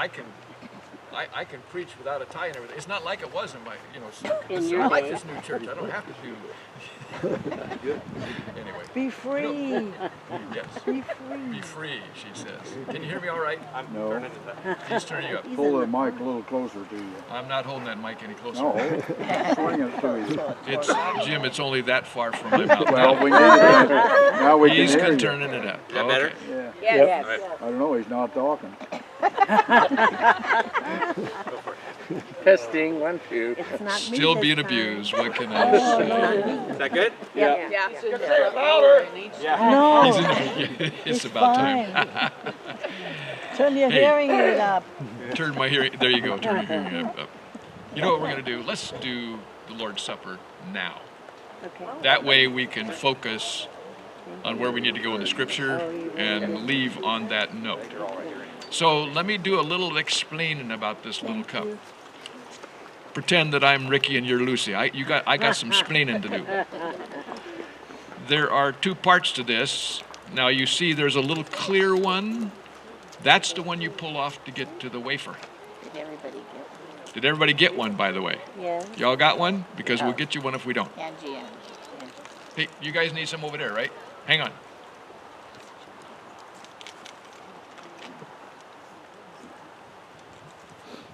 I can preach without a tie and everything. It's not like it was in my, In your I like day. this new church. I don't have to do. Anyway. Be free. Yes. Be free. Be free, she says. Can you hear me all right? No, He's turning you up. pull the mic a little closer to you. I'm not holding that mic any closer. No, swing it to you. It's Jim. It's only that far from my mouth. Well, we need it. Now we can He's hear you. turning it up. that better? Yeah. Yes. I don't know, he's not talking. Testing, 1, 2. It's not me Still this being time. abused. What can I It's say? not me. Is that good? Yeah. No, It's about time. turn your Hey. hearing aid up. Turn my hearing. There you go. Turn your hearing up. You know what we're going to do? Let's do the Lord's Supper now. Okay. That way we can focus on where we need to go in the Scripture and leave on that note. So let me do a little explaining about this little cup. Pretend that I'm Ricky and you're Lucy. I got some explaining to do. There are two parts to this. Now you see there's a little clear one. That's the one you pull off to get to the wafer. Did everybody get Did everybody get one, by the way? Yes. Y'all got one? Because we'll get you one if we don't. Angie and Hey, you guys need some over there, right? Hang on.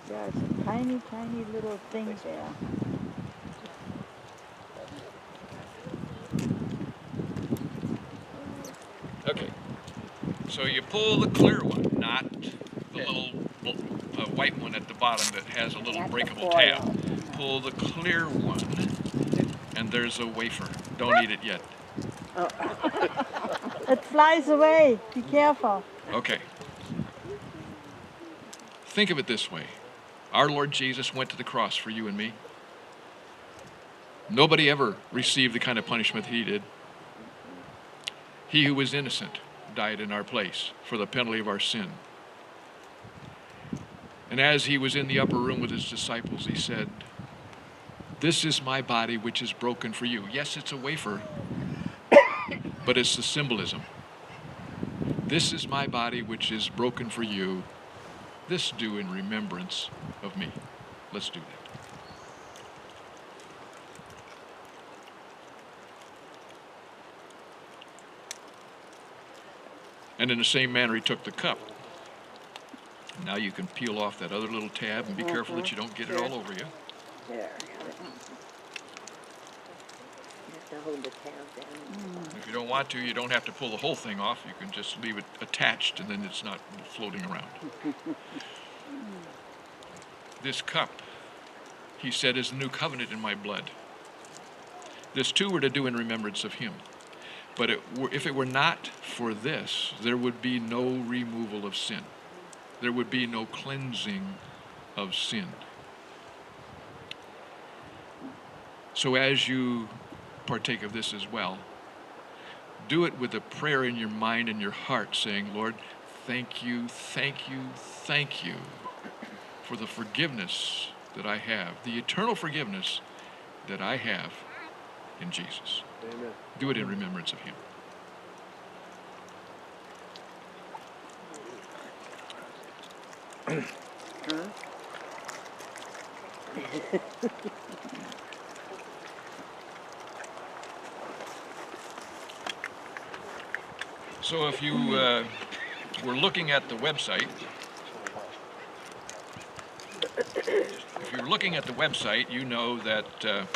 There are some tiny, tiny little things there. Okay. So you pull the clear one, not the little white one at the bottom that has a little Not the breakable foil. tab. Pull the clear one, and there's a wafer. Don't eat it yet. It flies away. Be careful. Okay. Think of it this way. Our Lord Jesus went to the cross for you and me. Nobody ever received the kind of punishment he did. He who was innocent died in our place for the penalty of our sin. And as he was in the upper room with his disciples, he said, "This is my body which is broken for you." Yes, it's a wafer, but it's the symbolism. This is my body which is broken for you. This do in remembrance of me. Let's do that. And in the same manner, he took the cup. Now you can peel off that other little tab and be careful that you don't get it all over you. there. You have to hold the tab down. If you don't want to, you don't have to pull the whole thing off. You can just leave it attached and then it's not floating around. This cup, he said, is the new covenant in my blood. This too we're to do in remembrance of him. But if it were not for this, there would be no removal of sin. There would be no cleansing of sin. So as you partake of this as well, do it with a prayer in your mind and your heart, saying, "Lord, thank you, thank you, thank you for the forgiveness that I have, the eternal forgiveness that I have in Jesus." Amen. Do it in remembrance of him. So if you were looking at the website, you know that the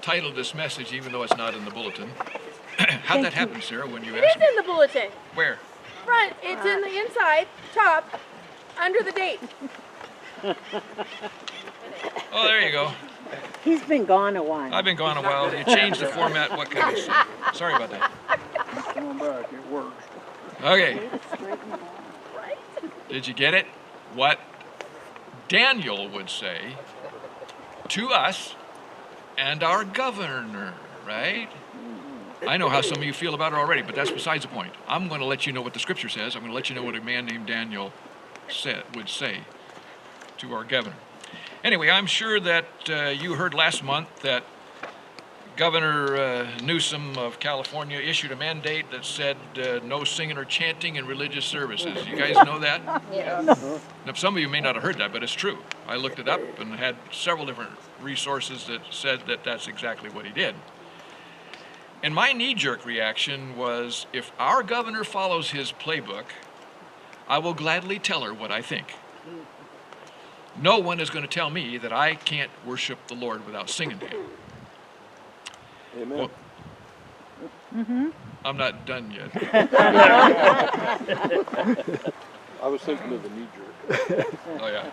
title of this message, even though it's not in the bulletin, how'd that happen, Sarah, when you It asked is me? in the bulletin. Where? Front. It's in the inside, top, under the date. Oh, there you go. He's been gone a while. I've been gone a while. You changed the format. What can I say? Sorry about that. Come back, it works. Okay. Did you get it? What Daniel would say to us and our governor, right? I know how some of you feel about it already, but that's besides the point. I'm going to let you know what the scripture says. I'm going to let you know what a man named Daniel would say to our governor. Anyway, I'm sure that you heard last month that Governor Newsom of California issued a mandate that said no singing or chanting in religious services. You guys know that? Now, some of you may not have heard that, but it's true. I looked it up and had several different resources that said that that's exactly what he did. And my knee-jerk reaction was, if our governor follows his playbook, I will gladly tell her what I think. No one is going to tell me that I can't worship the Lord without singing to him. Amen. Well, I'm not done yet. I was thinking of the knee jerk. Oh, yeah.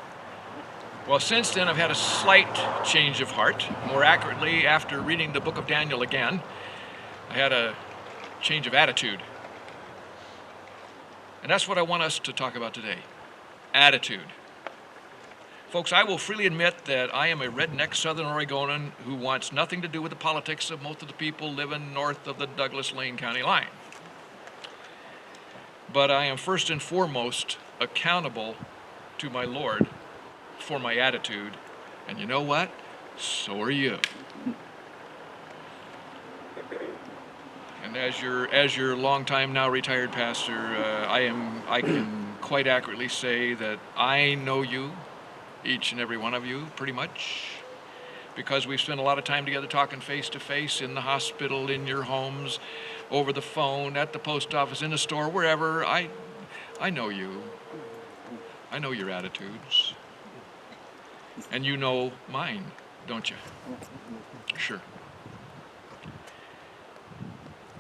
Well, since then, I've had a slight change of heart. More accurately, after reading the book of Daniel again, I had a change of attitude. And that's what I want us to talk about today. Attitude. Folks, I will freely admit that I am a redneck Southern Oregonan who wants nothing to do with the politics of most of the people living north of the Douglas-Lane County line. But I am first and foremost accountable to my Lord for my attitude. And you know what? So are you. And as your longtime now retired pastor, I can quite accurately say that I know you, each and every one of you, pretty much, because we've spent a lot of time together talking face to face in the hospital, in your homes, over the phone, at the post office, in the store, wherever. I know you. I know your attitudes. And you know mine, don't you? Sure.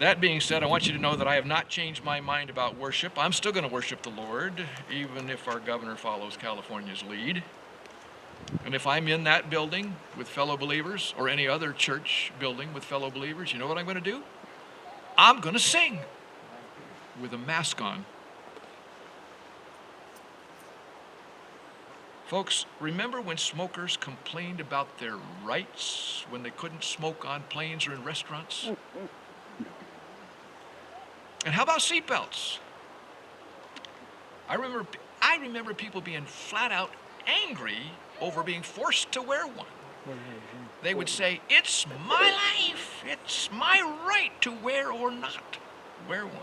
That being said, I want you to know that I have not changed my mind about worship. I'm still going to worship the Lord, even if our governor follows California's lead. And if I'm in that building with fellow believers, or any other church building with fellow believers, you know what I'm going to do? I'm going to sing with a mask on. Folks, remember when smokers complained about their rights when they couldn't smoke on planes or in restaurants? And how about seatbelts? I remember people being flat out angry over being forced to wear one. They would say, "It's my life. It's my right to wear or not wear one."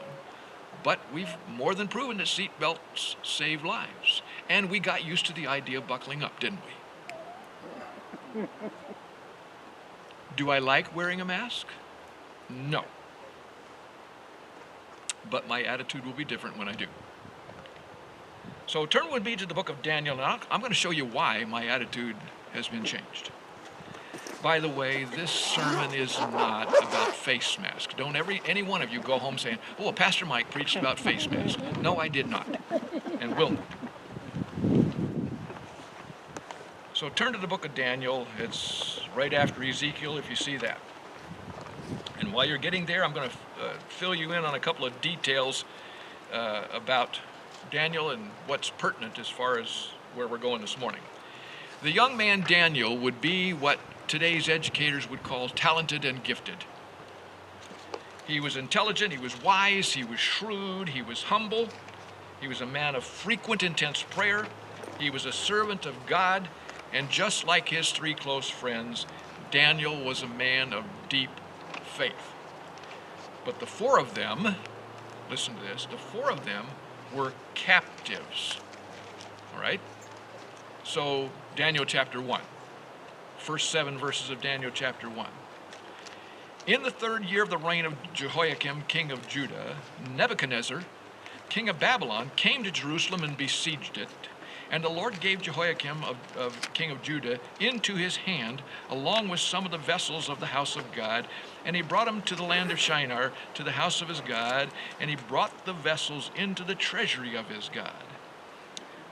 But we've more than proven that seatbelts save lives. And we got used to the idea of buckling up, didn't we? Do I like wearing a mask? No. But my attitude will be different when I do. So turn with me to the book of Daniel, and I'm going to show you why my attitude has been changed. By the way, this sermon is not about face masks. Don't any one of you go home saying, "Oh, Pastor Mike preached about face masks." No, I did not, and will not. So turn to the book of Daniel. It's right after Ezekiel, if you see that. And while you're getting there, I'm going to fill you in on a couple of details about Daniel and what's pertinent as far as where we're going this morning. The young man Daniel would be what today's educators would call talented and gifted. He was intelligent, he was wise, he was shrewd, he was humble. He was a man of frequent intense prayer. He was a servant of God, and just like his three close friends, Daniel was a man of deep faith. But the four of them, listen to this, the four of them were captives. All right? So, Daniel chapter 1. First 7 verses of Daniel chapter 1. In the 3rd year of the reign of Jehoiakim, king of Judah, Nebuchadnezzar, king of Babylon, came to Jerusalem and besieged it. And the Lord gave Jehoiakim, king of Judah, into his hand, along with some of the vessels of the house of God. And he brought them to the land of Shinar, to the house of his God, and he brought the vessels into the treasury of his God.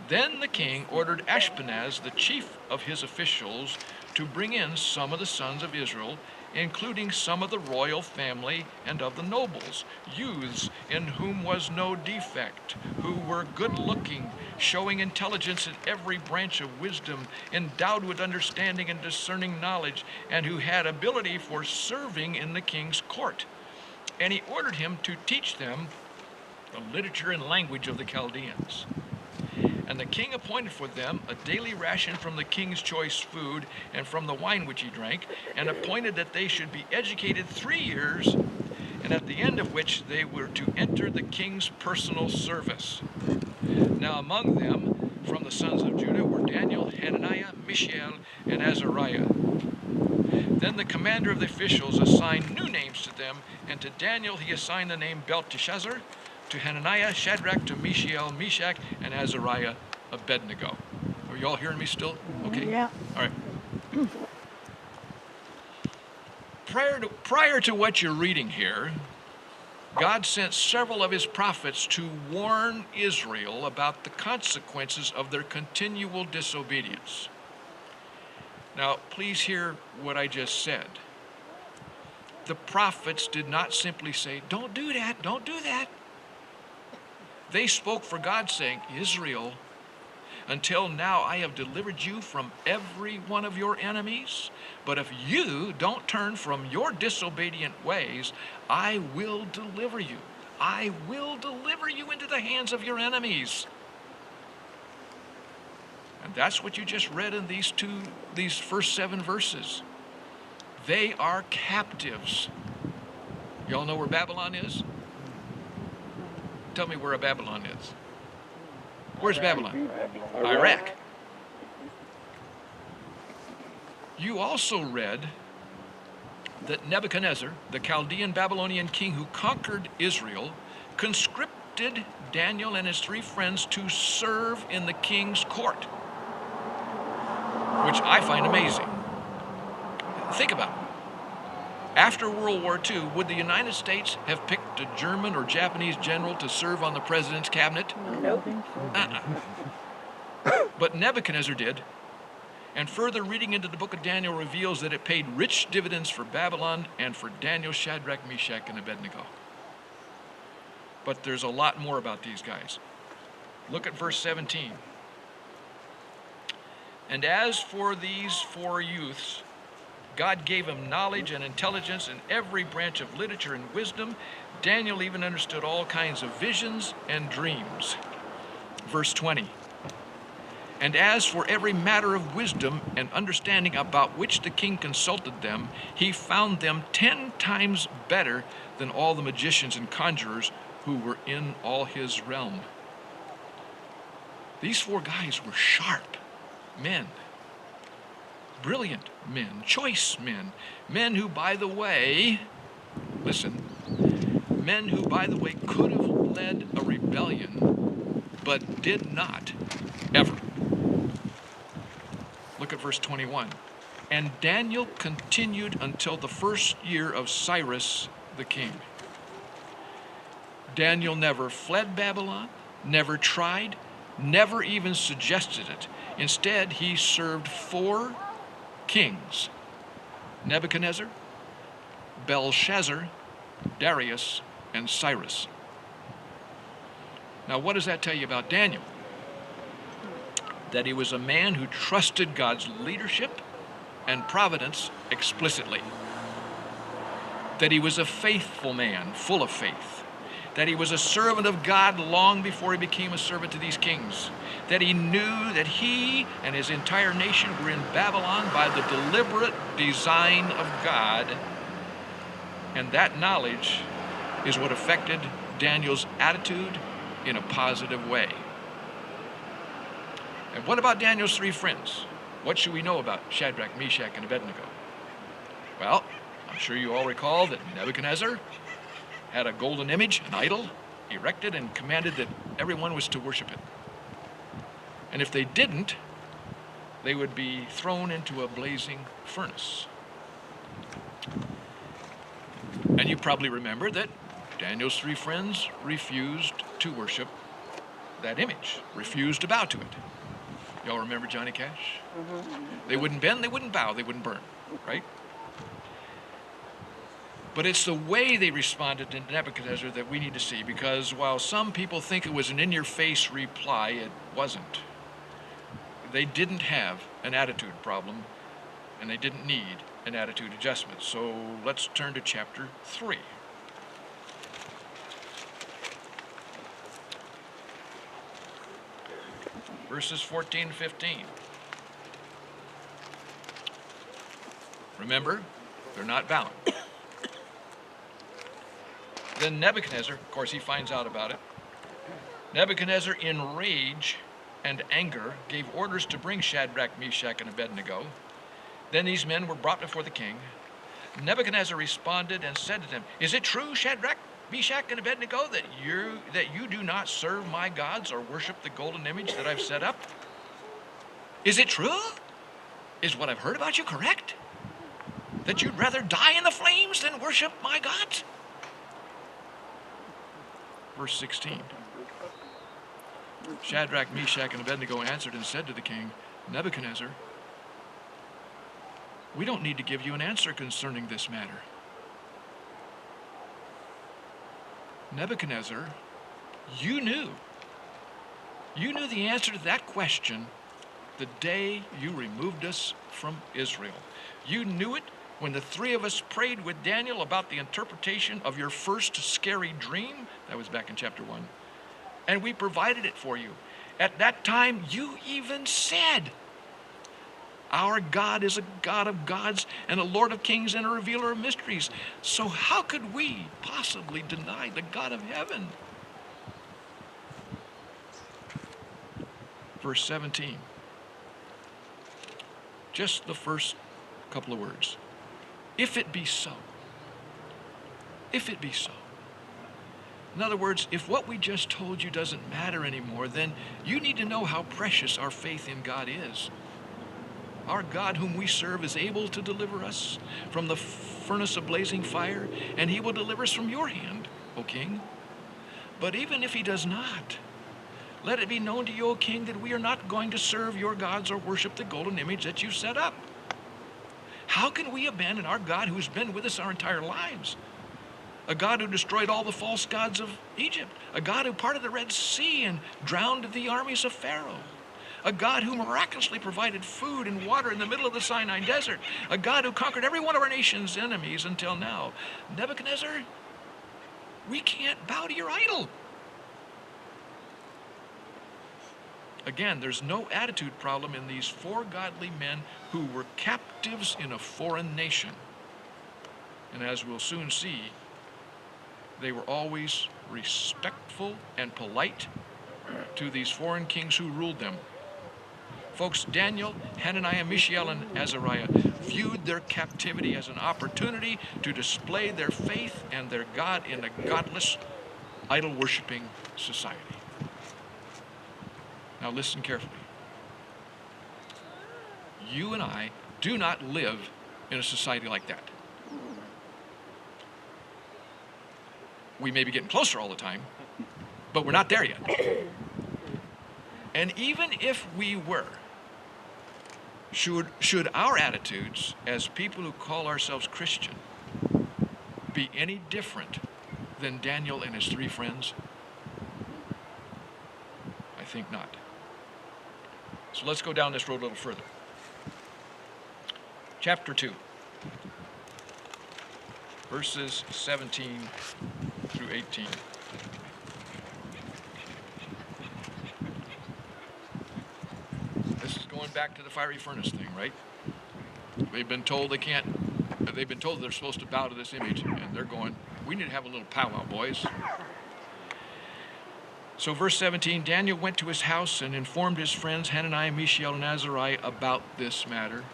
Then the king ordered Ashpenaz, the chief of his officials, to bring in some of the sons of Israel, including some of the royal family and of the nobles, youths in whom was no defect, who were good-looking, showing intelligence in every branch of wisdom, endowed with understanding and discerning knowledge, and who had ability for serving in the king's court. And he ordered him to teach them the literature and language of the Chaldeans. And the king appointed for them a daily ration from the king's choice food and from the wine which he drank, and appointed that they should be educated 3 years, and at the end of which they were to enter the king's personal service. Now among them, from the sons of Judah, were Daniel, Hananiah, Mishael, and Azariah. Then the commander of the officials assigned new names to them, and to Daniel he assigned the name Belteshazzar, to Hananiah, Shadrach, to Mishael, Meshach, and Azariah, Abednego. Are you all hearing me still? Okay? Yeah. All right. Prior to what you're reading here, God sent several of his prophets to warn Israel about the consequences of their continual disobedience. Now, please hear what I just said. The prophets did not simply say, "Don't do that, don't do that." They spoke for God, saying, "Israel, until now I have delivered you from every one of your enemies. But if you don't turn from your disobedient ways, I will deliver you. I will deliver you into the hands of your enemies." And that's what you just read in these first 7 verses. They are captives. Y'all know where Babylon is? Tell me where Babylon is. Where's Babylon? Iraq. You also read that Nebuchadnezzar, the Chaldean Babylonian king who conquered Israel, conscripted Daniel and his 3 friends to serve in the king's court, which I find amazing. Think about it. After World War II, would the United States have picked a German or Japanese general to serve on the president's cabinet? I don't think so. But Nebuchadnezzar did. And further reading into the book of Daniel reveals that it paid rich dividends for Babylon and for Daniel, Shadrach, Meshach, and Abednego. But there's a lot more about these guys. Look at verse 17. "And as for these 4 youths, God gave them knowledge and intelligence in every branch of literature and wisdom. Daniel even understood all kinds of visions and dreams." Verse 20. "And as for every matter of wisdom and understanding about which the king consulted them, he found them 10 times better than all the magicians and conjurers who were in all his realm." These 4 guys were sharp men, brilliant men, choice men, men who, by the way, listen, men who, by the way, could have led a rebellion, but did not, ever. Look at verse 21. "And Daniel continued until the 1st year of Cyrus the king." Daniel never fled Babylon, never tried, never even suggested it. Instead, he served 4 kings: Nebuchadnezzar, Belshazzar, Darius, and Cyrus. Now, what does that tell you about Daniel? That he was a man who trusted God's leadership and providence explicitly. That he was a faithful man, full of faith. That he was a servant of God long before he became a servant to these kings. That he knew that he and his entire nation were in Babylon by the deliberate design of God. And that knowledge is what affected Daniel's attitude in a positive way. And what about Daniel's 3 friends? What should we know about Shadrach, Meshach, and Abednego? Well, I'm sure you all recall that Nebuchadnezzar had a golden image, an idol, erected and commanded that everyone was to worship it. And if they didn't, they would be thrown into a blazing furnace. And you probably remember that Daniel's 3 friends refused to worship that image, refused to bow to it. Y'all remember Johnny Cash? They wouldn't bend, they wouldn't bow, they wouldn't burn, right? But it's the way they responded to Nebuchadnezzar that we need to see, because while some people think it was an in-your-face reply, it wasn't. They didn't have an attitude problem, and they didn't need an attitude adjustment. So let's turn to chapter 3. verses 14 and 15. Remember, they're not bound. Then Nebuchadnezzar, of course, he finds out about it. Nebuchadnezzar, in rage and anger, gave orders to bring Shadrach, Meshach, and Abednego. Then these men were brought before the king. Nebuchadnezzar responded and said to them, "Is it true, Shadrach, Meshach, and Abednego, that you do not serve my gods or worship the golden image that I've set up? Is it true? Is what I've heard about you correct? That you'd rather die in the flames than worship my gods?" Verse 16. Shadrach, Meshach, and Abednego answered and said to the king, "Nebuchadnezzar, we don't need to give you an answer concerning this matter. Nebuchadnezzar, you knew the answer to that question the day you removed us from Israel. You knew it when the three of us prayed with Daniel about the interpretation of your first scary dream. That was back in chapter 1. And we provided it for you. At that time, you even said, 'Our God is a God of gods and a Lord of kings and a revealer of mysteries.' So how could we possibly deny the God of heaven?" Verse 17. Just the first couple of words. If it be so. If it be so. In other words, if what we just told you doesn't matter anymore, then you need to know how precious our faith in God is. Our God whom we serve is able to deliver us from the furnace of blazing fire, and he will deliver us from your hand, O king. But even if he does not, let it be known to you, O king, that we are not going to serve your gods or worship the golden image that you set up. How can we abandon our God who's been with us our entire lives? A God who destroyed all the false gods of Egypt. A God who parted the Red Sea and drowned the armies of Pharaoh. A God who miraculously provided food and water in the middle of the Sinai desert. A God who conquered every one of our nation's enemies until now. Nebuchadnezzar, we can't bow to your idol. Again, there's no attitude problem in these four godly men who were captives in a foreign nation. And as we'll soon see, they were always respectful and polite to these foreign kings who ruled them. Folks, Daniel, Hananiah, Mishael, and Azariah viewed their captivity as an opportunity to display their faith and their God in a godless, idol-worshiping society. Now listen carefully. You and I do not live in a society like that. We may be getting closer all the time, but we're not there yet. And even if we were, should our attitudes as people who call ourselves Christian be any different than Daniel and his three friends? I think not. So let's go down this road a little further. Chapter 2, verses 17 through 18. This is going back to the fiery furnace thing, right? They've been told they're supposed to bow to this image, and they're going, we need to have a little powwow, boys. So verse 17, Daniel went to his house and informed his friends Hananiah, Mishael, and Azariah about this matter,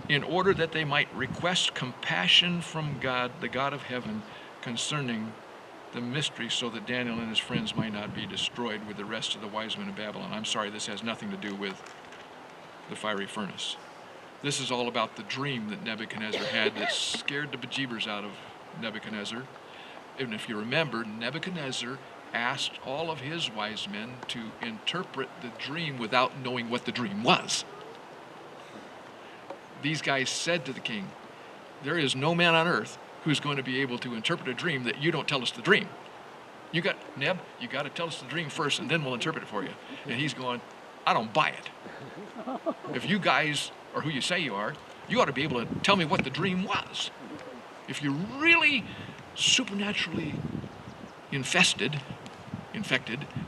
in order that they might request compassion from God, the God of heaven, concerning the mystery, so that Daniel and his friends might not be destroyed with the rest of the wise men of Babylon. I'm sorry, this has nothing to do with the fiery furnace. This is all about the dream that Nebuchadnezzar had that scared the bejeebers out of Nebuchadnezzar. And if you remember, Nebuchadnezzar asked all of his wise men to interpret the dream without knowing what the dream was. These guys said to the king, there is no man on earth who's going to be able to interpret a dream that you don't tell us the dream. Neb, you got to tell us the dream first, and then we'll interpret it for you. And he's going, I don't buy it. If you guys are who you say you are, you ought to be able to tell me what the dream was. If you're really supernaturally infected,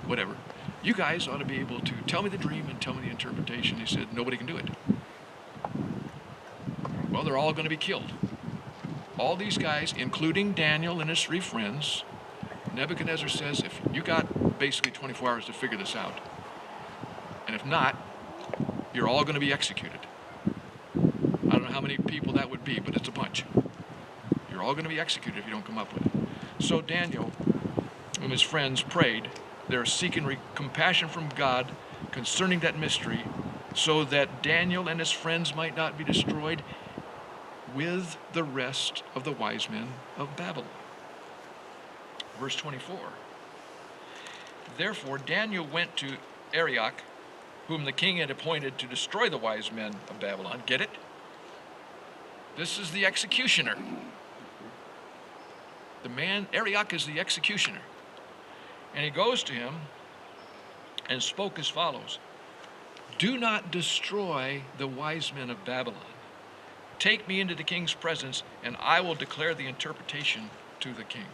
whatever, you guys ought to be able to tell me the dream and tell me the interpretation. He said, nobody can do it. Well, they're all going to be killed. All these guys, including Daniel and his 3 friends, Nebuchadnezzar says, if you got basically 24 hours to figure this out, and if not, you're all going to be executed. I don't know how many people that would be, but it's a bunch. You're all going to be executed if you don't come up with it. So Daniel and his friends prayed. They're seeking compassion from God concerning that mystery, so that Daniel and his friends might not be destroyed with the rest of the wise men of Babylon. Verse 24. Therefore Daniel went to Arioch, whom the king had appointed to destroy the wise men of Babylon. Get it? This is the executioner. The man, Arioch, is the executioner. And he goes to him and spoke as follows. Do not destroy the wise men of Babylon. Take me into the king's presence, and I will declare the interpretation to the king.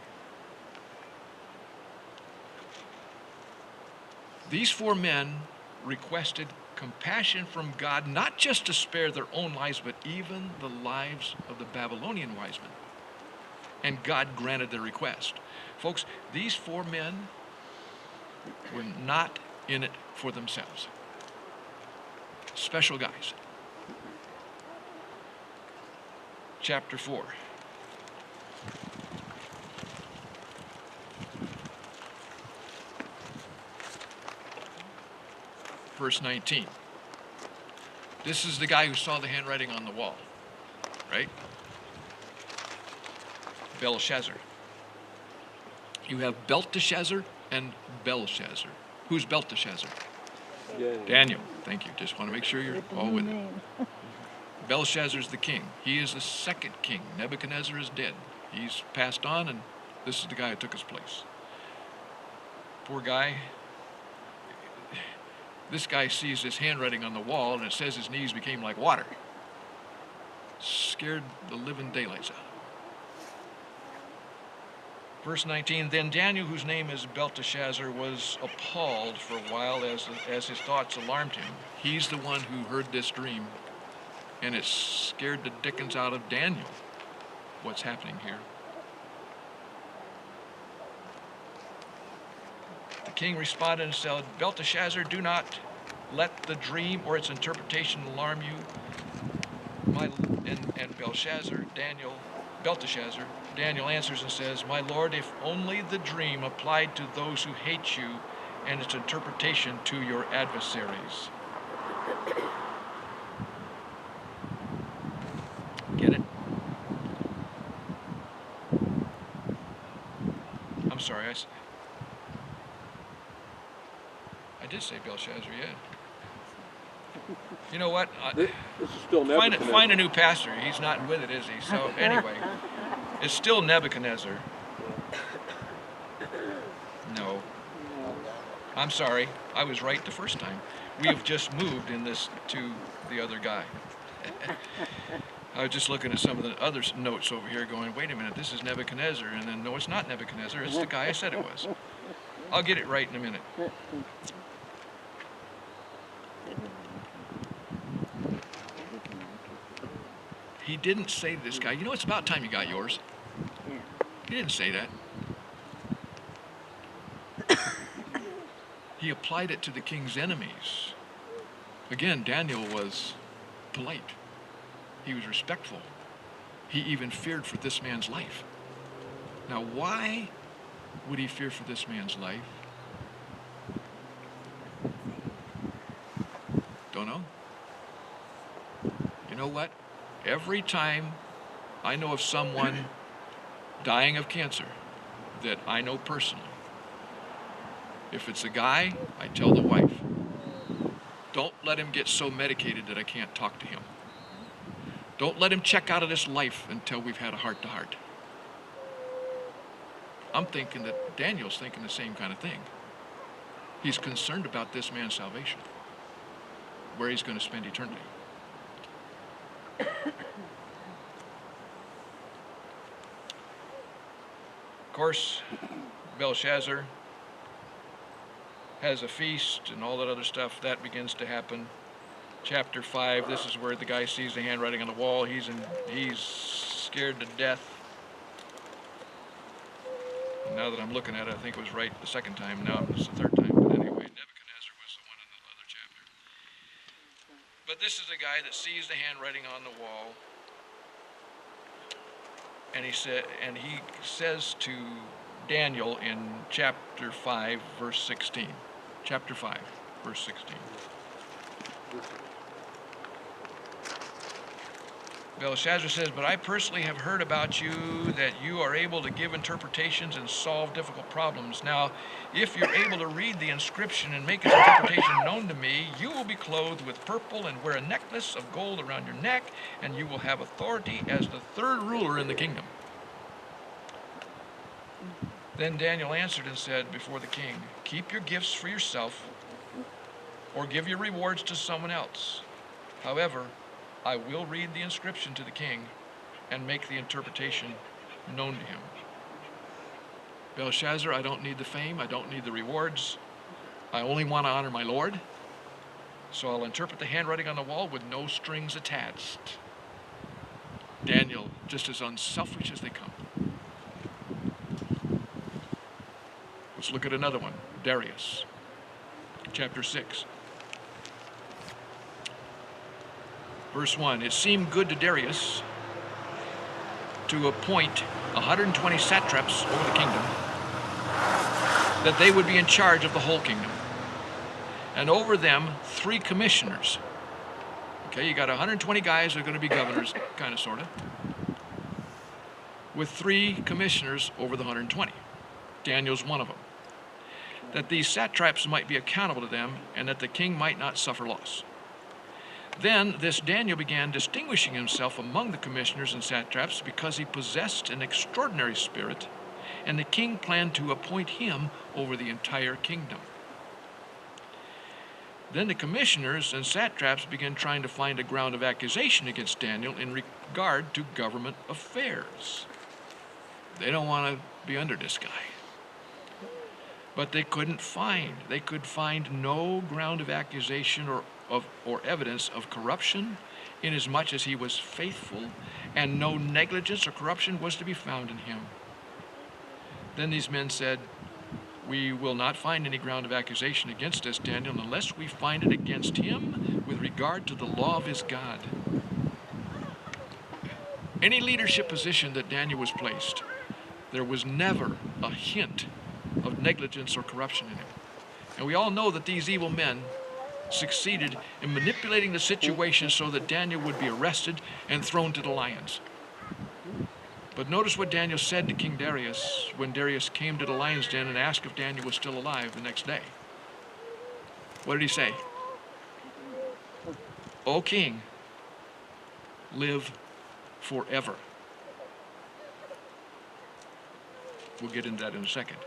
These 4 men requested compassion from God, not just to spare their own lives, but even the lives of the Babylonian wise men. And God granted their request. Folks, these 4 men were not in it for themselves. Special guys. Chapter 4. Verse 19. This is the guy who saw the handwriting on the wall, right? Belshazzar. You have Belteshazzar and Belshazzar. Who's Belteshazzar? Daniel. Thank you. Just want to make sure you're all with it. Belshazzar's the king. He is the second king. Nebuchadnezzar is dead. He's passed on, and this is the guy who took his place. Poor guy. This guy sees this handwriting on the wall, and it says his knees became like water. Scared the living daylights out of him. Verse 19, then Daniel, whose name is Belteshazzar, was appalled for a while as his thoughts alarmed him. He's the one who heard this dream, and it scared the dickens out of Daniel. What's happening here? The king responded and said, Belteshazzar, do not let the dream or its interpretation alarm you. And Belteshazzar, Daniel answers and says, my lord, if only the dream applied to those who hate you and its interpretation to your adversaries. Get it? I'm sorry, I did say Belshazzar, yeah. You know what? This is still Nebuchadnezzar. Find a new pastor. He's not with it, is he? So anyway, it's still Nebuchadnezzar. No. I'm sorry. I was right the first time. We have just moved in this to the other guy. I was just looking at some of the other notes over here going, wait a minute, this is Nebuchadnezzar. And then, no, it's not Nebuchadnezzar. It's the guy I said it was. I'll get it right in a minute. He didn't say to this guy, you know, it's about time you got yours. He didn't say that. He applied it to the king's enemies. Again, Daniel was polite. He was respectful. He even feared for this man's life. Now, why would he fear for this man's life? Don't know. You know what? Every time I know of someone dying of cancer that I know personally, if it's a guy, I tell the wife, don't let him get so medicated that I can't talk to him. Don't let him check out of this life until we've had a heart-to-heart. I'm thinking that Daniel's thinking the same kind of thing. He's concerned about this man's salvation, where he's going to spend eternity. Of course, Belshazzar has a feast and all that other stuff. That begins to happen. Chapter 5, this is where the guy sees the handwriting on the wall. He's scared to death. And now that I'm looking at it, I think it was right the second time. Now it's the third time. But anyway, Nebuchadnezzar was the one in the other chapter. But this is a guy that sees the handwriting on the wall. And he says to Daniel in chapter 5, verse 16. Chapter 5, verse 16. Belshazzar says, "But I personally have heard about you that you are able to give interpretations and solve difficult problems. Now, if you're able to read the inscription and make its interpretation known to me, you will be clothed with purple and wear a necklace of gold around your neck, and you will have authority as the third ruler in the kingdom." Then Daniel answered and said before the king, "Keep your gifts for yourself, or give your rewards to someone else. However, I will read the inscription to the king and make the interpretation known to him." Belshazzar, I don't need the fame, I don't need the rewards. I only want to honor my Lord. So I'll interpret the handwriting on the wall with no strings attached. Daniel, just as unselfish as they come. Let's look at another one, Darius, chapter 6. Verse 1, it seemed good to Darius to appoint 120 satraps over the kingdom, that they would be in charge of the whole kingdom, and over them 3 commissioners. Okay, you got 120 guys that are going to be governors, kind of, sort of, with 3 commissioners over the 120. Daniel's one of them. That these satraps might be accountable to them, and that the king might not suffer loss. Then this Daniel began distinguishing himself among the commissioners and satraps because he possessed an extraordinary spirit, and the king planned to appoint him over the entire kingdom. Then the commissioners and satraps began trying to find a ground of accusation against Daniel in regard to government affairs. They don't want to be under this guy. But they couldn't find. They could find no ground of accusation or evidence of corruption, inasmuch as he was faithful, and no negligence or corruption was to be found in him. Then these men said, "We will not find any ground of accusation against us, Daniel, unless we find it against him with regard to the law of his God." Any leadership position that Daniel was placed, there was never a hint of negligence or corruption in him. And we all know that these evil men succeeded in manipulating the situation so that Daniel would be arrested and thrown to the lions. But notice what Daniel said to King Darius when Darius came to the lion's den and asked if Daniel was still alive the next day. What did he say? "O king, live forever." We'll get into that in a second.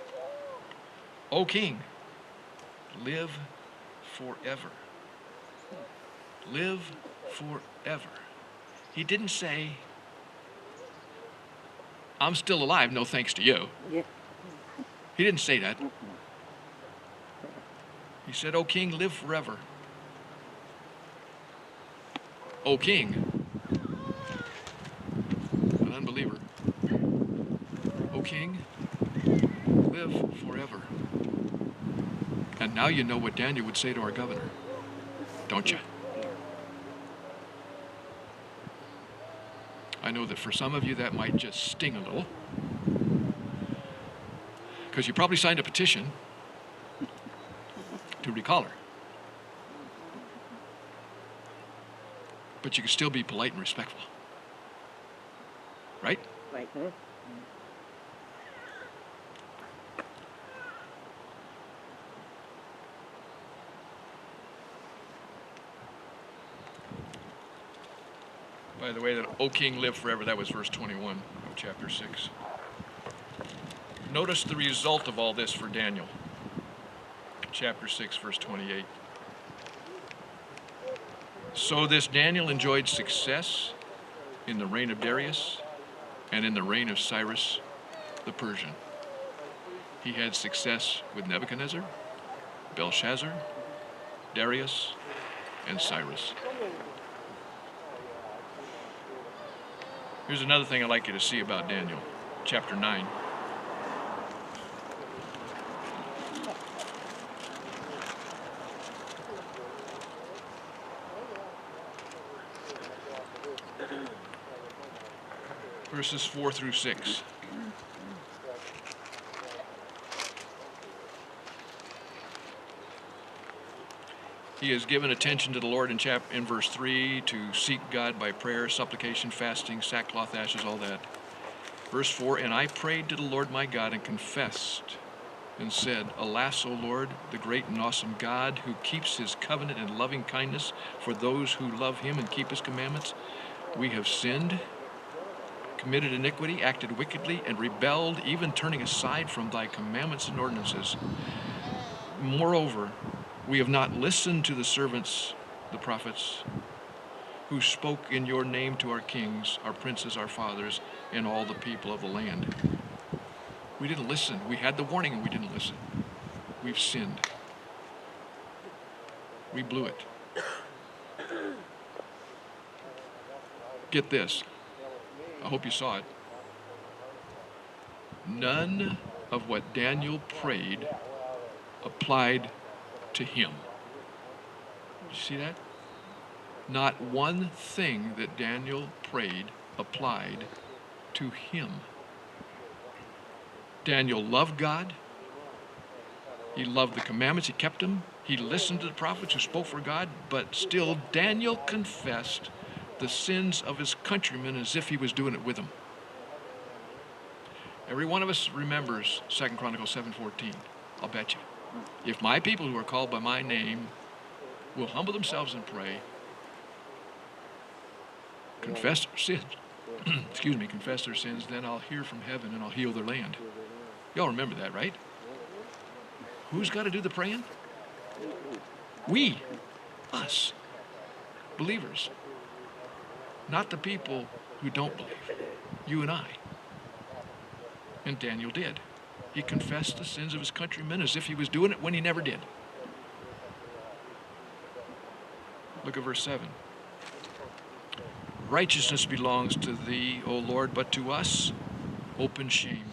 "O king, live forever." Live forever. He didn't say, "I'm still alive, no thanks to you." Yeah. He didn't say that. He said, "O king, live forever." O king, an unbeliever. "O king, live forever." And now you know what Daniel would say to our governor, don't you? I know that for some of you that might just sting a little, because you probably signed a petition to recall her. But you can still be polite and respectful. Right? Right. By the way, that "O king, live forever," that was verse 21 of chapter 6. Notice the result of all this for Daniel. Chapter 6, verse 28. So this Daniel enjoyed success in the reign of Darius and in the reign of Cyrus the Persian. He had success with Nebuchadnezzar, Belshazzar, Darius, and Cyrus. Here's another thing I'd like you to see about Daniel, chapter 9. Verses 4 through 6. He has given attention to the Lord in verse 3 to seek God by prayer, supplication, fasting, sackcloth, ashes, all that. Verse 4, and I prayed to the Lord my God and confessed and said, alas, O Lord, the great and awesome God who keeps his covenant and loving kindness for those who love him and keep his commandments, we have sinned, committed iniquity, acted wickedly, and rebelled, even turning aside from thy commandments and ordinances. Moreover, we have not listened to the servants, the prophets, who spoke in your name to our kings, our princes, our fathers, and all the people of the land. We didn't listen. We had the warning and we didn't listen. We've sinned. We blew it. Get this. I hope you saw it. None of what Daniel prayed applied to him. Did you see that? Not one thing that Daniel prayed applied to him. Daniel loved God. He loved the commandments. He kept them. He listened to the prophets who spoke for God, but still Daniel confessed the sins of his countrymen as if he was doing it with them. Every one of us remembers 2 Chronicles 7:14. I'll bet you. If my people who are called by my name will humble themselves and pray, confess their sins, confess their sins, then I'll hear from heaven and I'll heal their land. Y'all remember that, right? Who's got to do the praying? We. Us. Believers. Not the people who don't believe. You and I. And Daniel did. He confessed the sins of his countrymen as if he was doing it when he never did. Look at verse 7. Righteousness belongs to thee, O Lord, but to us open shame.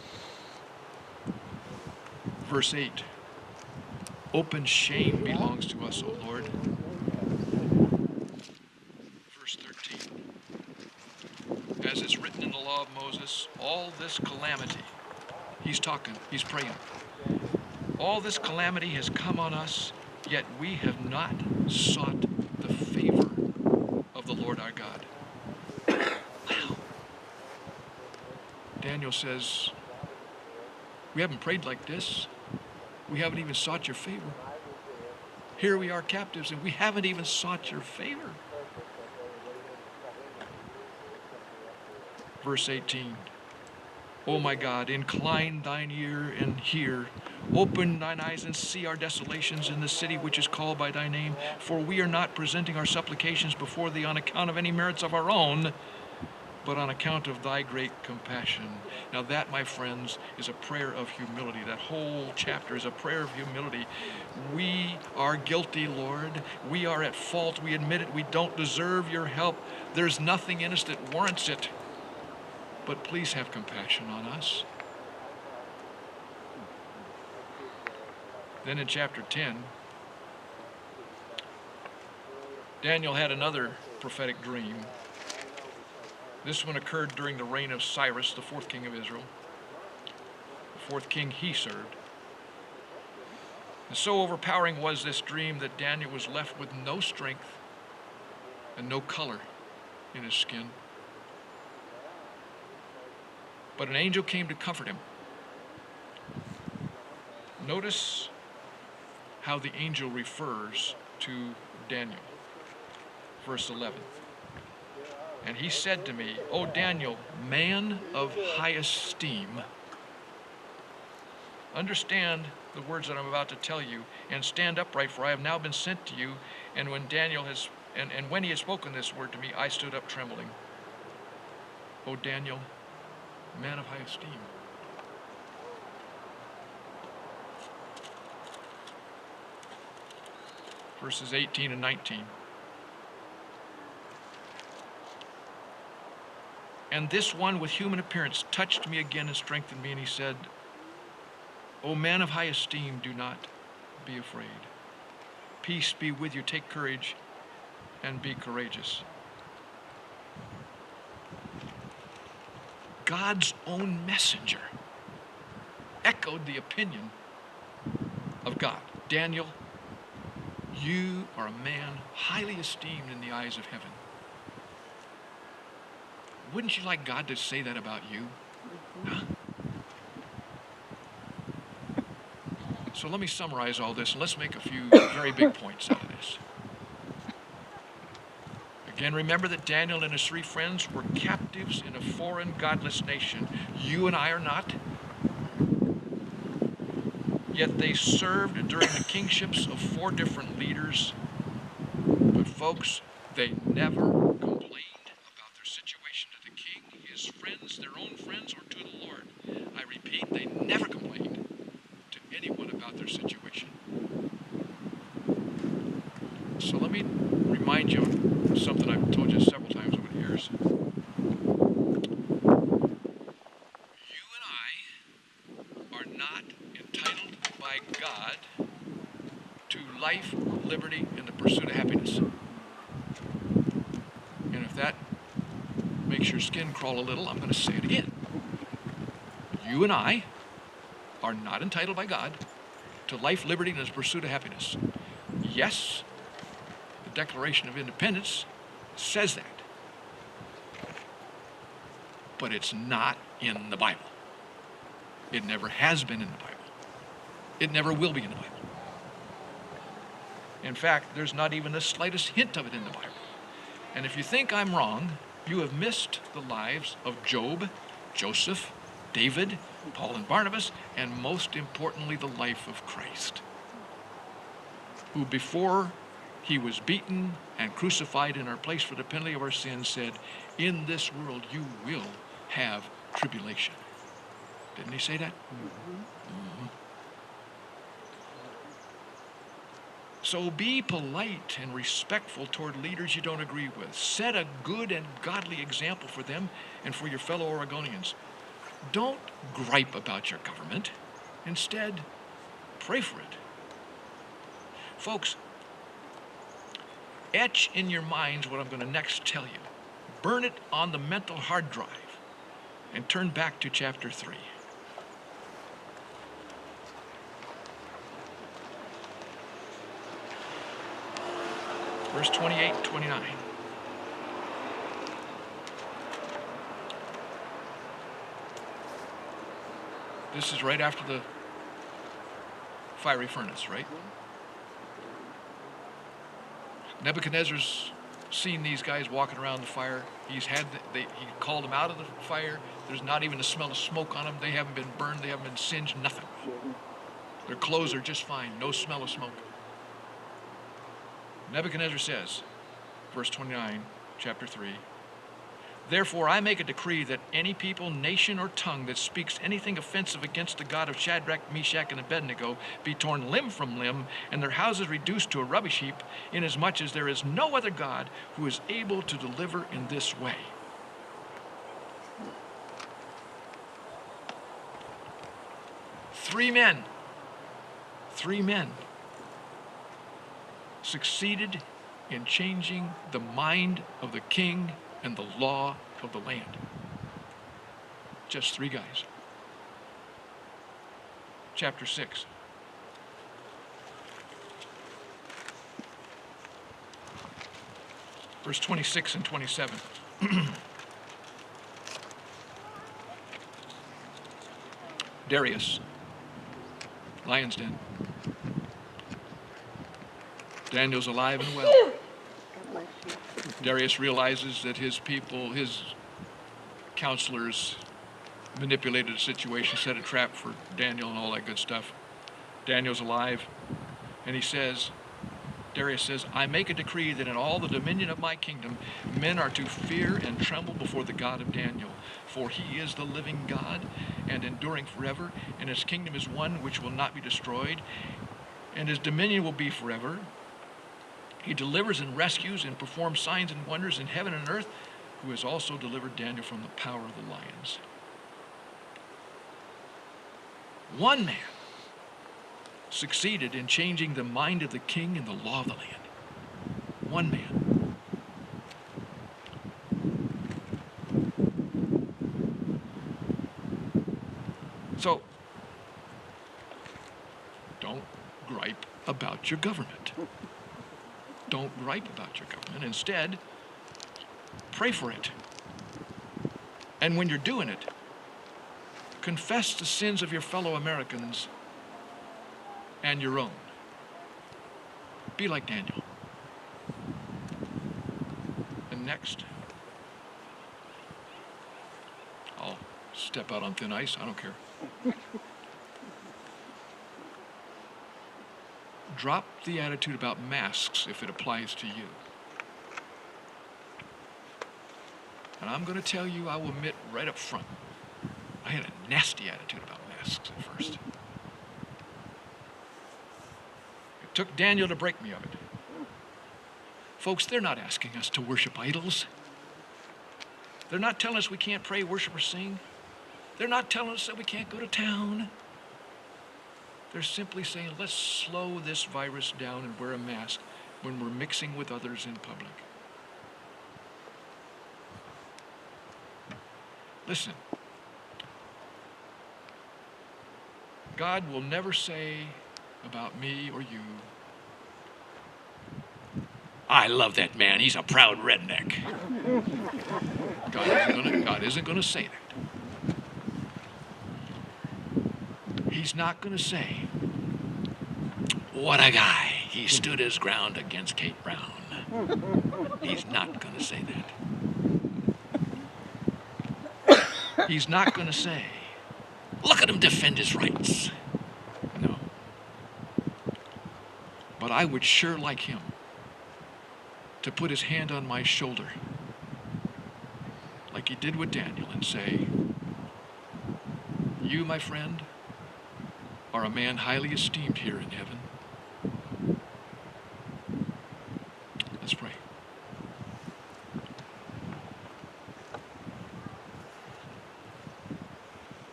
Verse 8. Open shame belongs to us, O Lord. Verse 13. As it's written in the law of Moses, all this calamity, he's talking, he's praying. All this calamity has come on us, yet we have not sought the favor of the Lord our God. Wow. Daniel says, we haven't prayed like this. We haven't even sought your favor. Here we are captives and we haven't even sought your favor. Verse 18. O my God, incline thine ear and hear. Open thine eyes and see our desolations in the city which is called by thy name. For we are not presenting our supplications before thee on account of any merits of our own, but on account of thy great compassion. Now that, my friends, is a prayer of humility. That whole chapter is a prayer of humility. We are guilty, Lord. We are at fault. We admit it. We don't deserve your help. There's nothing in us that warrants it. But please have compassion on us. Then in chapter 10, Daniel had another prophetic dream. This one occurred during the reign of Cyrus, the fourth king of Israel, the fourth king he served. And so overpowering was this dream that Daniel was left with no strength and no color in his skin. But an angel came to comfort him. Notice how the angel refers to Daniel. Verse 11. And he said to me, O Daniel, man of high esteem, understand the words that I'm about to tell you, and stand upright, for I have now been sent to you. And when when he had spoken this word to me, I stood up trembling. O Daniel, man of high esteem. verses 18 and 19. And this one with human appearance touched me again and strengthened me, and he said, O man of high esteem, do not be afraid. Peace be with you. Take courage and be courageous. God's own messenger echoed the opinion of God. Daniel, you are a man highly esteemed in the eyes of heaven. Wouldn't you like God to say that about you? Huh? So let me summarize all this, and let's make a few very big points out of this. Again, remember that Daniel and his 3 friends were captives in a foreign, godless nation. You and I are not. Yet they served during the kingships of 4 different leaders. But folks, they never complained about their situation to the king, his friends, their own friends, or to the Lord. I repeat, they never complained to anyone about their situation. So let me remind you of something I've told you several times over the years. You and I are not entitled by God to life, liberty, and the pursuit of happiness. And if that makes your skin crawl a little, I'm going to say it again. You and I are not entitled by God to life, liberty, and the pursuit of happiness. Yes, the Declaration of Independence says that. But it's not in the Bible. It never has been in the Bible. It never will be in the Bible. In fact, there's not even the slightest hint of it in the Bible. And if you think I'm wrong, you have missed the lives of Job, Joseph, David, Paul and Barnabas, and most importantly, the life of Christ, who before he was beaten and crucified in our place for the penalty of our sins said, in this world you will have tribulation. Didn't he say that? Mm-hmm. So be polite and respectful toward leaders you don't agree with. Set a good and godly example for them and for your fellow Oregonians. Don't gripe about your government. Instead, pray for it. Folks, etch in your minds what I'm going to next tell you. Burn it on the mental hard drive and turn back to chapter 3. Verse 28, 29. This is right after the fiery furnace, right? Nebuchadnezzar's seen these guys walking around the fire. He called them out of the fire. There's not even a smell of smoke on them. They haven't been burned. They haven't been singed. Nothing. Their clothes are just fine. No smell of smoke. Nebuchadnezzar says, verse 29, chapter 3, therefore I make a decree that any people, nation, or tongue that speaks anything offensive against the God of Shadrach, Meshach, and Abednego be torn limb from limb, and their houses reduced to a rubbish heap, inasmuch as there is no other God who is able to deliver in this way. Three men succeeded in changing the mind of the king and the law of the land. Just 3 guys. Chapter 6. Verse 26 and 27. Darius, lion's den. Daniel's alive and well. God bless you. Darius realizes that his people, his counselors, manipulated the situation, set a trap for Daniel and all that good stuff. Daniel's alive, and Darius says, I make a decree that in all the dominion of my kingdom, men are to fear and tremble before the God of Daniel. For he is the living God and enduring forever, and his kingdom is one which will not be destroyed, and his dominion will be forever. He delivers and rescues and performs signs and wonders in heaven and earth, who has also delivered Daniel from the power of the lions. One man succeeded in changing the mind of the king and the law of the land. One man. So, don't gripe about your government. Don't gripe about your government. Instead, pray for it. And when you're doing it, confess the sins of your fellow Americans and your own. Be like Daniel. And next, I'll step out on thin ice. I don't care. Drop the attitude about masks if it applies to you. And I'm going to tell you, I will admit right up front, I had a nasty attitude about masks at first. It took Daniel to break me of it. Folks, they're not asking us to worship idols. They're not telling us we can't pray, worship, or sing. They're not telling us that we can't go to town. They're simply saying, let's slow this virus down and wear a mask when we're mixing with others in public. Listen, God will never say about me or you, I love that man, he's a proud redneck. God isn't going to say that. He's not going to say, what a guy, he stood his ground against Kate Brown. He's not going to say that. He's not going to say, look at him defend his rights. No. But I would sure like him to put his hand on my shoulder, like he did with Daniel, and say, you, my friend, are a man highly esteemed here in heaven. Let's pray.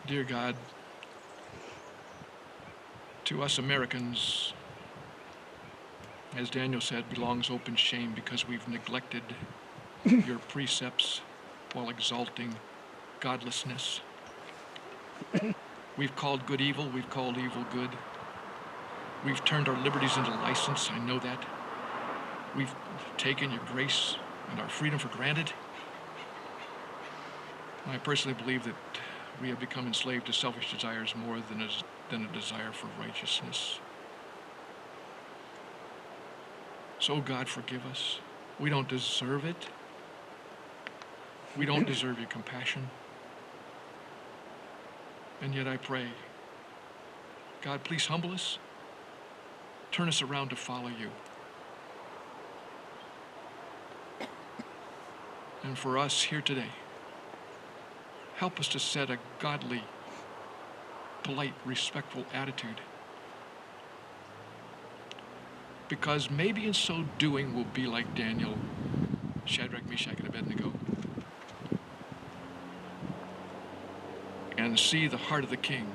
Dear God, to us Americans, as Daniel said, belongs open shame because we've neglected your precepts while exalting godlessness. We've called good evil, we've called evil good. We've turned our liberties into license, I know that. We've taken your grace and our freedom for granted. I personally believe that we have become enslaved to selfish desires more than a desire for righteousness. So God, forgive us. We don't deserve it. We don't deserve your compassion. And yet I pray, God, please humble us. Turn us around to follow you. And for us here today, help us to set a godly, polite, respectful attitude. Because maybe in so doing we'll be like Daniel, Shadrach, Meshach, and Abednego, and see the heart of the king,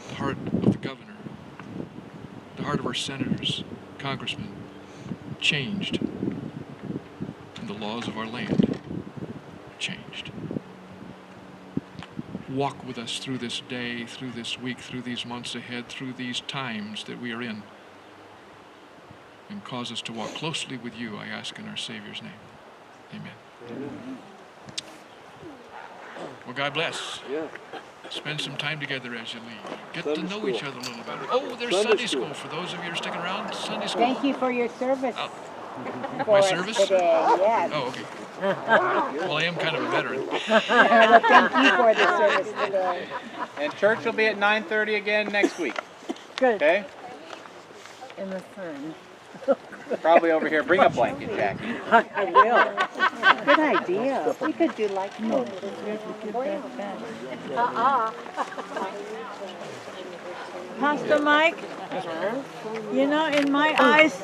the heart of the governor, the heart of our senators, congressmen, changed, and the laws of our land changed. Walk with us through this day, through this week, through these months ahead, through these times that we are in, and cause us to walk closely with you, I ask in our Savior's name. Amen. Amen. Well, God bless. Yeah. Spend some time together as you leave. Get Sunday to know school. each other a little better. Oh, there's Sunday Sunday school. school. For those of you who are sticking around, Sunday school. Thank you for your service Oh, for my us service? today. Yes. Oh, okay. Well, I am kind of a veteran. Well, thank you for the service today. And church will be at 9:30 again next week, Good. okay? In the sun. Probably over here. Bring a blanket, Jackie. I will. Good idea. We could do like no. Pastor Mike, you know, in my eyes,